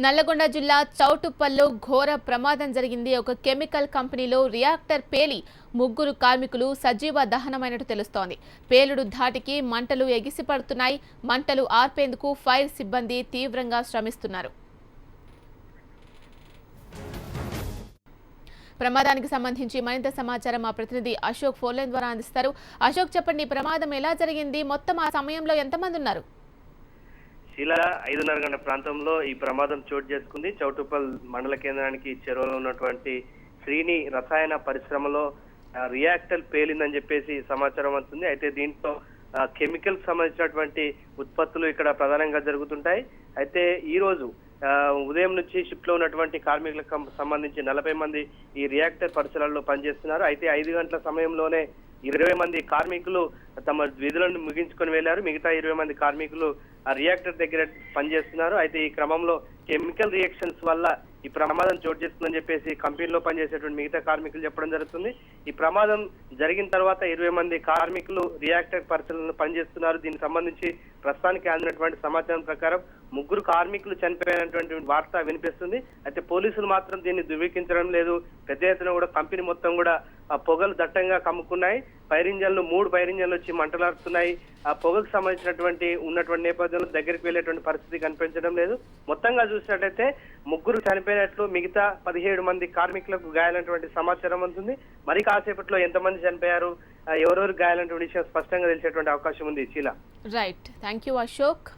నల్లగొండ జిల్లా చౌటుప్పల్లో ఘోర ప్రమాదం జరిగింది. ఒక కెమికల్ కంపెనీలో రియాక్టర్ పేలి ముగ్గురు కార్మికులు సజీవ దహనమైనట్టు తెలుస్తోంది. పేలుడు ధాటికి మంటలు ఎగిసిపడుతున్నాయి. మంటలు ఆర్పేందుకు ఫైర్ సిబ్బంది తీవ్రంగా శ్రమిస్తున్నారు. ప్రమాదానికి సంబంధించి మరింత సమాచారం మా ప్రతినిధి అశోక్ ఫోన్ లైన్ ద్వారా అందిస్తారు. అశోక్, చెప్పండి, ప్రమాదం ఎలా జరిగింది? మొత్తం ఆ సమయంలో ఎంతమంది ఉన్నారు? శిలా 5:30 గంటల ప్రాంతంలో ఈ ప్రమాదం చోటు చేసుకుంది. చౌటుప్పల్ మండల కేంద్రానికి చెరువులో ఉన్నటువంటి శ్రీని రసాయన పరిశ్రమలో రియాక్టర్ పేలిందని చెప్పేసి సమాచారం వస్తుంది. అయితే దీంట్లో కెమికల్ సంబంధించినటువంటి ఉత్పత్తులు ఇక్కడ ప్రధానంగా జరుగుతుంటాయి. అయితే ఈ రోజు ఉదయం నుంచి షిఫ్ట్ లో ఉన్నటువంటి కార్మికులకు సంబంధించి 40 మంది ఈ రియాక్టర్ పరిసరాల్లో పనిచేస్తున్నారు. అయితే 5 గంటల సమయంలోనే 20 మంది కార్మికులు తమ విధులను ముగించుకొని వెళ్లారు. మిగతా 20 మంది కార్మికులు ఆ రియాక్టర్ దగ్గర పనిచేస్తున్నారు. అయితే ఈ క్రమంలో కెమికల్ రియాక్షన్స్ వల్ల ఈ ప్రమాదం చోటు చేసుకుందని చెప్పేసి కంపెనీలో పనిచేసేటువంటి మిగతా కార్మికులు చెప్పడం జరుగుతుంది. ఈ ప్రమాదం జరిగిన తర్వాత 20 మంది కార్మికులు రియాక్టర్ పరిశీలనలో పనిచేస్తున్నారు. దీనికి సంబంధించి ప్రస్తుతానికి అందినటువంటి సమాచారం ప్రకారం ముగ్గురు కార్మికులు చనిపోయినటువంటి వార్త వినిపిస్తుంది. అయితే పోలీసులు మాత్రం దీన్ని ధృవీకరించడం లేదు. పెద్ద ఎత్తున కూడా కంపెనీ మొత్తం కూడా పొగలు దట్టంగా కమ్ముకున్నాయి. ఫైర్ ఇంజన్లు 3 ఫైర్ ఇంజన్లు వచ్చి మంటలాడుతున్నాయి. ఆ పొగకు సంబంధించినటువంటి ఉన్నటువంటి నేపథ్యంలో దగ్గరికి వెళ్ళేటువంటి పరిస్థితి కనిపించడం లేదు. మొత్తంగా చూసినట్లయితే ముగ్గురు చనిపోయినట్లు, మిగతా 17 మంది కార్మికులకు గాయాలైనటువంటి సమాచారం ఉంటుంది. మరి కాసేపట్లో ఎంతమంది చనిపోయారు, ఎవరెవరు గాయాలైనటువంటి విషయం స్పష్టంగా తెలిసేటువంటి అవకాశం ఉంది. చీలా. Right, thank you Ashok.